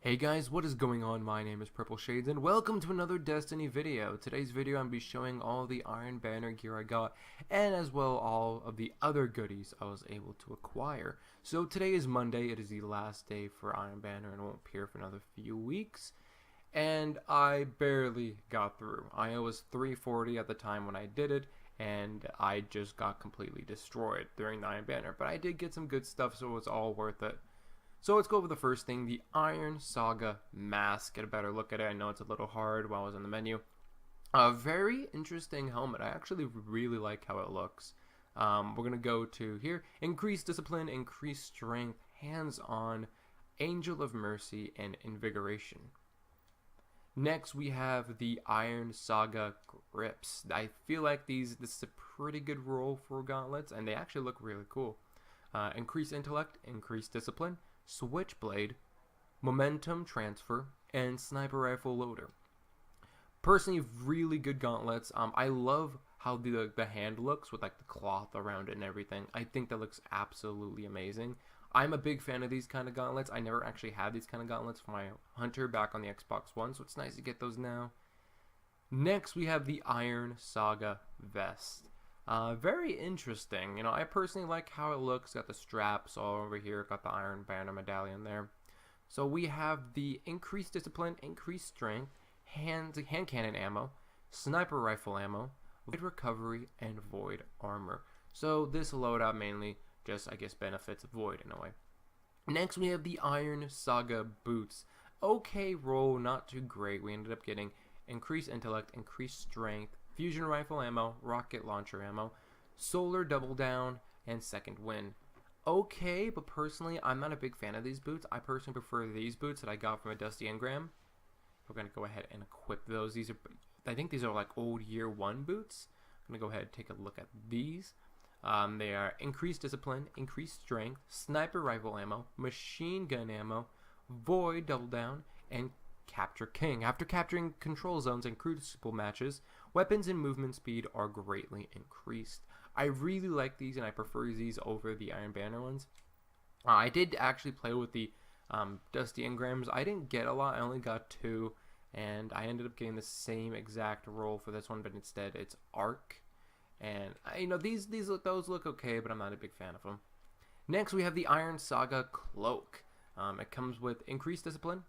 Hey guys, what is going on? My name is Purpleshadez and welcome to another Destiny video. Today's video I'm going to be showing all the Iron Banner gear I got and as well all of the other goodies I was able to acquire. So today is Monday, it is the last day for Iron Banner and it won't appear for another few weeks. And I barely got through. I was 340 at the time when I did it and I just got completely destroyed during the Iron Banner. But I did get some good stuff, so it was all worth it. So let's go over the first thing, the Iron Saga mask. Get a better look at it. I know it's a little hard while I was in the menu. A very interesting helmet. I actually really like how it looks. We're going to go to here. Increase discipline, increase strength, hands-on, Angel of Mercy, and invigoration. Next we have the Iron Saga grips. I feel like this is a pretty good roll for gauntlets, and they actually look really cool. Increase intellect, increase discipline, switchblade, momentum transfer, and sniper rifle loader. Personally, really good gauntlets. I love how the hand looks with like the cloth around it and everything. I think that looks absolutely amazing. I'm a big fan of these kind of gauntlets. I never actually had these kind of gauntlets for my Hunter back on the Xbox One, so it's nice to get those now. Next, we have the Iron Saga vest. Very interesting. You know, I personally like how it looks. Got the straps all over here. Got the Iron Banner medallion there. So we have the increased discipline, increased strength, hand cannon ammo, sniper rifle ammo, void recovery, and void armor. So this loadout mainly just, I guess, benefits void in a way. Next, we have the Iron Saga boots. Okay roll, not too great. We ended up getting increased intellect, increased strength, fusion rifle ammo, rocket launcher ammo, solar double down, and second wind. Okay, but personally, I'm not a big fan of these boots. I personally prefer these boots that I got from a Dusty Engram. We're going to go ahead and equip those. I think these are like old year one boots. I'm going to go ahead and take a look at these. They are increased discipline, increased strength, sniper rifle ammo, machine gun ammo, void double down, and Capture King. After capturing control zones and crucible matches, weapons and movement speed are greatly increased. I really like these and I prefer these over the Iron Banner ones. I did actually play with the Dusty Engrams. I didn't get a lot, I only got 2, and I ended up getting the same exact roll for this one, but instead it's Arc. And you know, those look okay, but I'm not a big fan of them. Next we have the Iron Saga Cloak. It comes with increased discipline,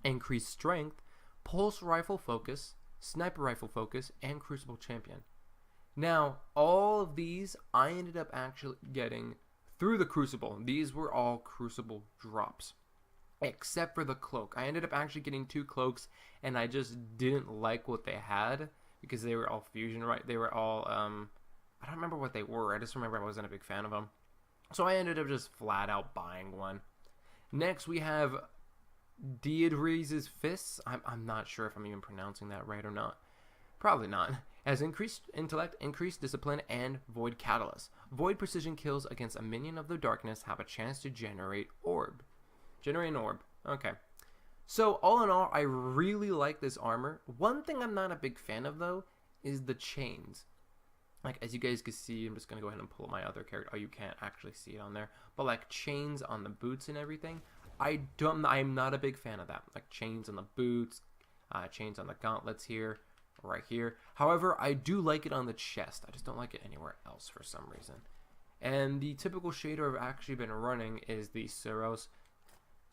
increased strength, pulse rifle focus, sniper rifle focus, and crucible champion. Now, all of these I ended up actually getting through the crucible. These were all crucible drops, except for the cloak. I ended up actually getting 2 cloaks, and I just didn't like what they had because they were all fusion, right? They were all I don't remember what they were. I just remember I wasn't a big fan of them, so I ended up just flat out buying one. Next, we have Deidre's Fists. I'm not sure if I'm even pronouncing that right or not. Probably not. Has increased intellect, increased discipline, and void catalyst. Void precision kills against a minion of the darkness have a chance to generate orb. Generate an orb. Okay. So all in all, I really like this armor. One thing I'm not a big fan of though is the chains. Like, as you guys can see, I'm just gonna go ahead and pull up my other character. Oh, you can't actually see it on there. But like chains on the boots and everything, I'm not a big fan of that. Like chains on the boots, chains on the gauntlets here, right here. However, I do like it on the chest. I just don't like it anywhere else for some reason. And the typical shader I've actually been running is the Suros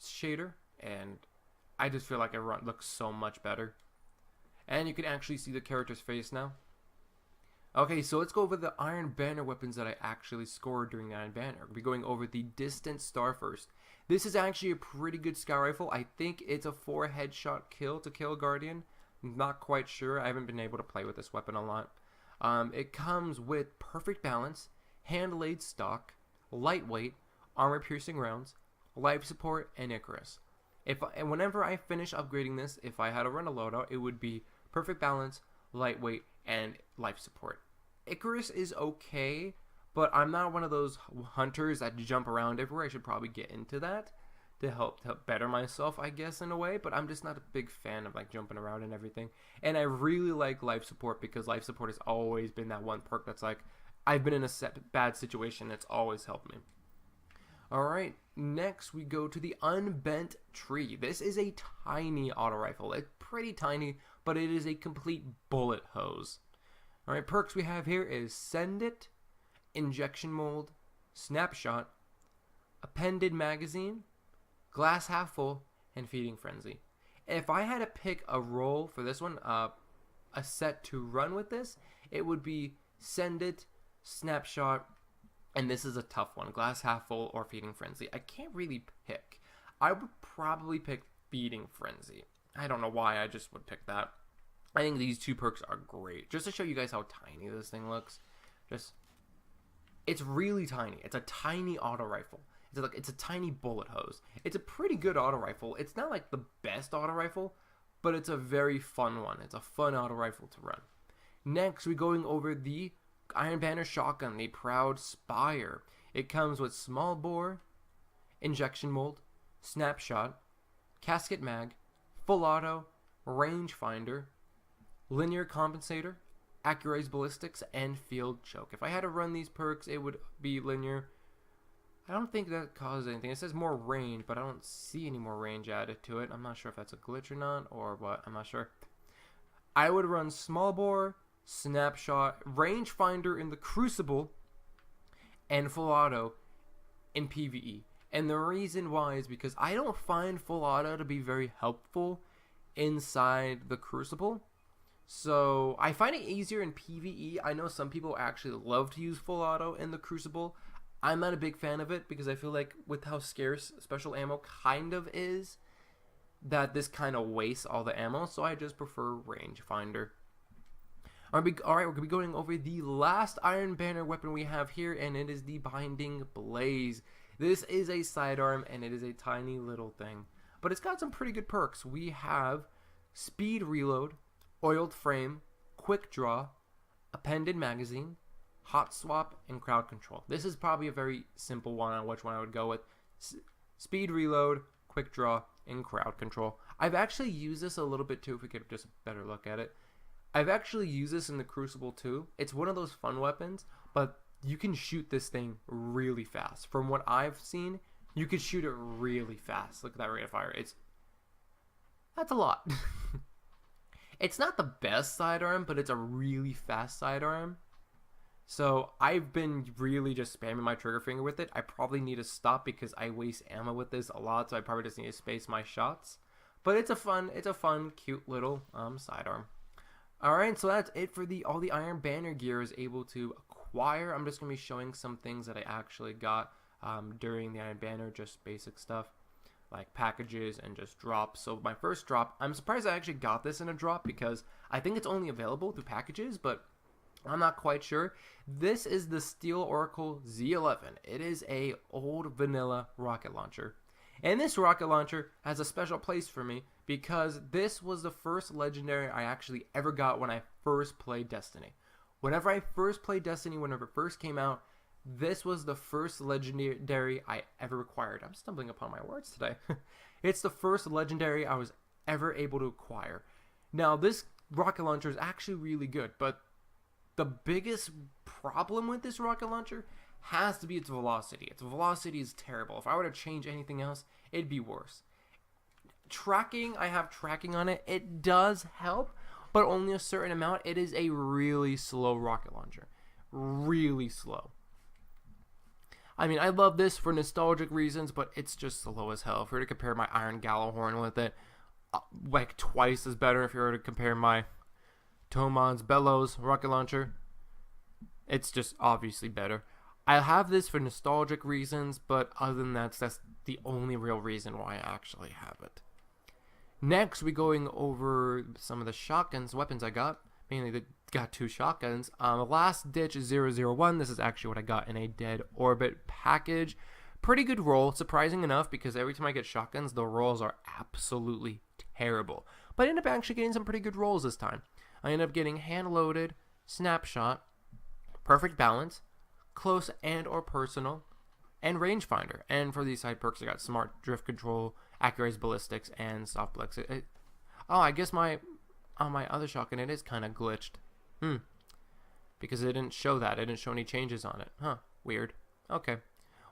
shader, and I just feel like it looks so much better. And you can actually see the character's face now. Okay, so let's go over the Iron Banner weapons that I actually scored during the Iron Banner. We'll be going over the Distant Star first. This is actually a pretty good scout rifle. I think it's a 4 headshot kill to kill Guardian. I'm not quite sure. I haven't been able to play with this weapon a lot. It comes with perfect balance, hand-laid stock, lightweight, armor-piercing rounds, life support, and Icarus. And whenever I finish upgrading this, if I had to run a loadout, it would be perfect balance, lightweight, and life support. Icarus is okay, but I'm not one of those hunters that jump around everywhere. I should probably get into that to help better myself, I guess, in a way. But I'm just not a big fan of like jumping around and everything. And I really like life support because life support has always been that one perk that's like, I've been in a bad situation, it's always helped me. Alright, next we go to the Unbent Tree. This is a tiny auto rifle. It's pretty tiny, but it is a complete bullet hose. Alright, perks we have here is Send It, Injection Mold, Snapshot, Appended Magazine, Glass Half Full, and Feeding Frenzy. If I had to pick a role for this one, a set to run with this, it would be Send It, Snapshot, and this is a tough one, Glass Half Full or Feeding Frenzy. I can't really pick. I would probably pick Feeding Frenzy. I don't know why, I just would pick that. I think these two perks are great. Just to show you guys how tiny this thing looks. It's really tiny. It's a tiny auto rifle. It's a tiny bullet hose. It's a pretty good auto rifle. It's not like the best auto rifle, but it's a very fun one. It's a fun auto rifle to run. Next, we're going over the Iron Banner shotgun, the Proud Spire. It comes with small bore, injection mold, snapshot, casket mag, full auto, rangefinder, linear compensator, accuracy ballistics, and field choke. If I had to run these perks, it would be linear. I don't think that causes anything. It says more range, but I don't see any more range added to it. I'm not sure if that's a glitch or not, or what. I'm not sure. I would run small bore, snapshot, rangefinder in the Crucible, and full auto in PvE. And the reason why is because I don't find full auto to be very helpful inside the Crucible. So I find it easier in PvE. I know some people actually love to use full auto in the Crucible. I'm not a big fan of it because I feel like with how scarce special ammo kind of is, that this kind of wastes all the ammo. So I just prefer rangefinder. Alright, we're going to be going over the last Iron Banner weapon we have here, and it is the Binding Blaze. This is a sidearm, and it is a tiny little thing. But it's got some pretty good perks. We have Speed Reload, Oiled Frame, Quick Draw, Appended Magazine, Hot Swap, and Crowd Control. This is probably a very simple one on which one I would go with. Speed Reload, Quick Draw, and Crowd Control. I've actually used this a little bit too, if we get just a better look at it. I've actually used this in the Crucible too. It's one of those fun weapons, but you can shoot this thing really fast. From what I've seen, you can shoot it really fast. Look at that rate of fire. That's a lot. It's not the best sidearm, but it's a really fast sidearm. So I've been really just spamming my trigger finger with it. I probably need to stop because I waste ammo with this a lot, so I probably just need to space my shots. But it's a fun, cute little sidearm. Alright, so that's it for all the Iron Banner gear I was able to acquire. I'm just going to be showing some things that I actually got during the Iron Banner, just basic stuff like packages and just drops. So my first drop, I'm surprised I actually got this in a drop because I think it's only available through packages, but I'm not quite sure. This is the Steel Oracle Z11. It is a old vanilla rocket launcher. And this rocket launcher has a special place for me because this was the first legendary I actually ever got when I first played Destiny. Whenever I first played Destiny, whenever it first came out, this was the first legendary I ever acquired. I'm stumbling upon my words today. It's the first legendary I was ever able to acquire. Now, this rocket launcher is actually really good, but the biggest problem with this rocket launcher has to be its velocity. Its velocity is terrible. If I were to change anything else, it'd be worse. Tracking, I have tracking on it. It does help, but only a certain amount. It is a really slow rocket launcher. Really slow. I mean, I love this for nostalgic reasons, but it's just slow as hell. If we were to compare my Iron Gallowhorn with it, like twice as better. If you were to compare my Tomon's Bellows rocket launcher, it's just obviously better. I have this for nostalgic reasons, but other than that, that's the only real reason why I actually have it. Next, we're going over some of the shotguns, weapons I got. Mainly, got two shotguns. Last Ditch 001, this is actually what I got in a Dead Orbit package. Pretty good roll, surprising enough, because every time I get shotguns, the rolls are absolutely terrible. But I end up actually getting some pretty good rolls this time. I end up getting hand-loaded, snapshot, perfect balance, close and or personal, and rangefinder. And for these side perks, I got smart drift control, accuracy ballistics, and soft flex. Oh, I guess on my other shotgun it is kind of glitched. Because it didn't show that. It didn't show any changes on it. Huh. Weird. Okay.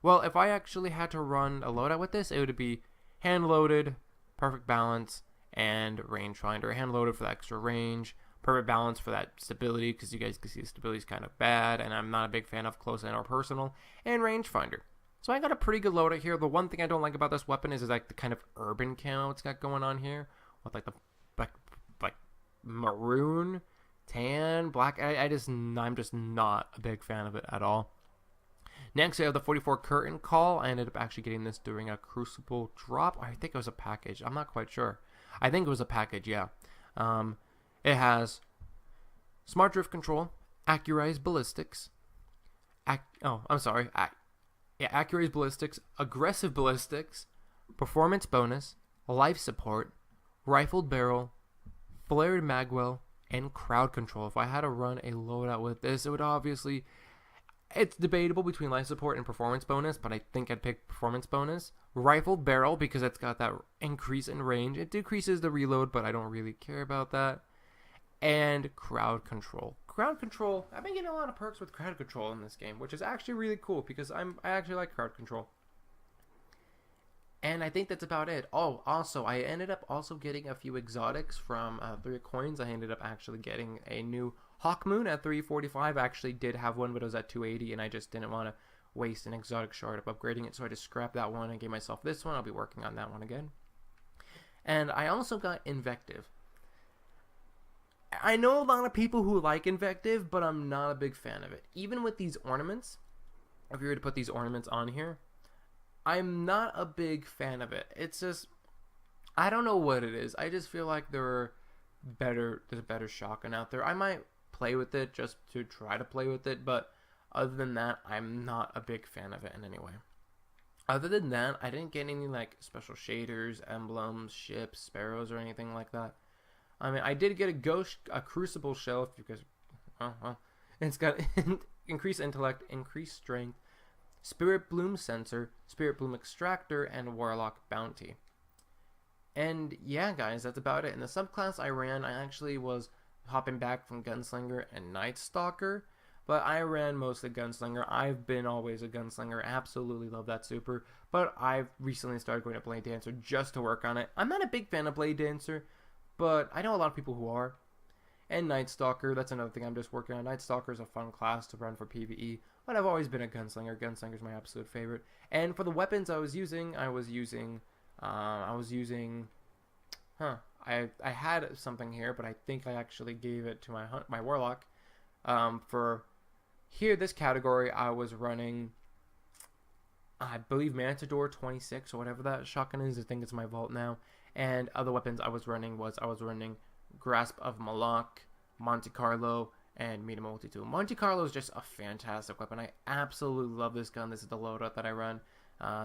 Well, if I actually had to run a loadout with this, it would be hand loaded, perfect balance, and rangefinder. Hand loaded for the extra range, perfect balance for that stability, because you guys can see the stability is kind of bad, and I'm not a big fan of close and or personal, and rangefinder. So I got a pretty good loadout here. The one thing I don't like about this weapon is like the kind of urban camo it's got going on here, with like the like maroon, tan, black. I'm just not a big fan of it at all. Next, I have the 44 curtain call. I ended up actually getting this during a Crucible drop. I think it was a package. I'm not quite sure. I think it was a package, yeah. It has smart drift control, accurized ballistics. Accurized ballistics, aggressive ballistics, performance bonus, life support, rifled barrel, flared magwell, and crowd control. If I had to run a loadout with this, it would obviously... It's debatable between life support and performance bonus, but I think I'd pick performance bonus. Rifled barrel, because it's got that increase in range. It decreases the reload, but I don't really care about that. And crowd control. Crowd control, I've been getting a lot of perks with crowd control in this game, which is actually really cool, because I actually like crowd control. And I think that's about it. Oh, also, I ended up also getting a few exotics from 3 Coins. I ended up actually getting a new Hawk Moon at 345. I actually did have one, but it was at 280, and I just didn't want to waste an exotic shard of upgrading it, so I just scrapped that one and gave myself this one. I'll be working on that one again. And I also got Invective. I know a lot of people who like Invective, but I'm not a big fan of it. Even with these ornaments, if you were to put these ornaments on here, I'm not a big fan of it. It's just, I don't know what it is. I just feel like there's a better shotgun out there. I might play with it just to try to play with it, but other than that, I'm not a big fan of it in any way. Other than that, I didn't get any like special shaders, emblems, ships, sparrows, or anything like that. I mean, I did get a Crucible shell, because, well, it's got increased intellect, increased strength, Spirit Bloom Sensor, Spirit Bloom Extractor, and Warlock Bounty. And yeah, guys, that's about it. In the subclass I ran, I actually was hopping back from Gunslinger and Night Stalker, but I ran mostly Gunslinger. I've been always a Gunslinger, absolutely love that super, but I've recently started going to Blade Dancer just to work on it. I'm not a big fan of Blade Dancer, but I know a lot of people who are. And Night Stalker, that's another thing I'm just working on. Night Stalker is a fun class to run for PvE, but I've always been a Gunslinger. Gunslinger is my absolute favorite. And for the weapons I had something here, but I think I actually gave it to my Warlock. For here, this category, I was running, I believe, Matador 26 or whatever that shotgun is. I think it's my vault now. And other weapons I was running Grasp of Malak, Monte Carlo, and Meet a Multitude. Monte Carlo is just a fantastic weapon. I absolutely love this gun. This is the loadout that I run.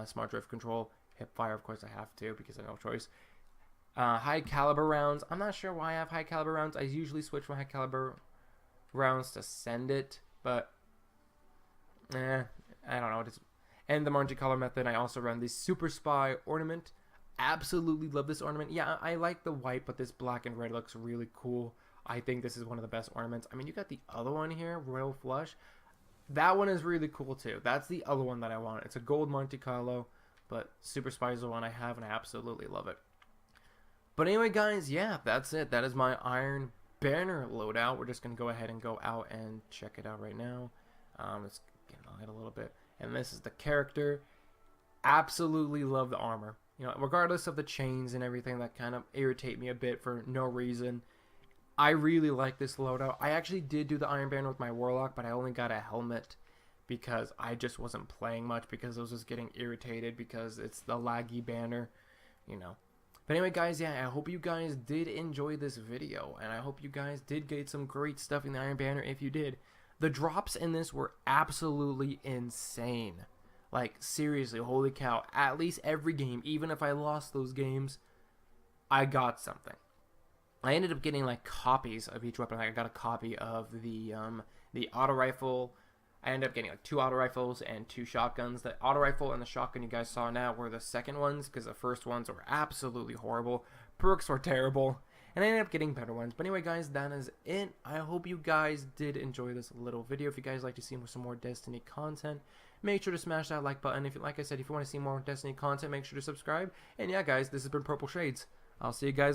Smart drift control, hip fire, of course I have to because I have no choice. High caliber rounds. I'm not sure why I have high caliber rounds. I usually switch from high caliber rounds to send it, but I don't know. And the Monte Carlo method, I also run the Super Spy ornament. Absolutely love this ornament. Yeah, I like the white, but this black and red looks really cool. I think this is one of the best ornaments. I mean, you got the other one here, Royal Flush. That one is really cool too. That's the other one that I want. It's a gold Monte Carlo, but Super Spy is the one I have, and I absolutely love it. But anyway, guys, yeah, that's it. That is my Iron Banner loadout. We're just going to go ahead and go out and check it out right now. Let's get light a little bit. And this is the character. Absolutely love the armor. You know, regardless of the chains and everything that kind of irritate me a bit for no reason, I really like this loadout. I actually did do the Iron Banner with my Warlock, but I only got a helmet because I just wasn't playing much because I was just getting irritated because it's the laggy banner, you know. But anyway, guys, yeah, I hope you guys did enjoy this video, and I hope you guys did get some great stuff in the Iron Banner if you did. The drops in this were absolutely insane. Like, seriously, holy cow, at least every game, even if I lost those games, I got something. I ended up getting, like, copies of each weapon. Like, I got a copy of the auto rifle. I ended up getting, like, 2 auto rifles and 2 shotguns. The auto rifle and the shotgun you guys saw now were the second ones, because the first ones were absolutely horrible. Perks were terrible. And I ended up getting better ones. But anyway, guys, that is it. I hope you guys did enjoy this little video. If you guys like to see some more Destiny content, make sure to smash that like button. If, like I said, if you want to see more Destiny content, make sure to subscribe. And yeah, guys, this has been Purple Shades. I'll see you guys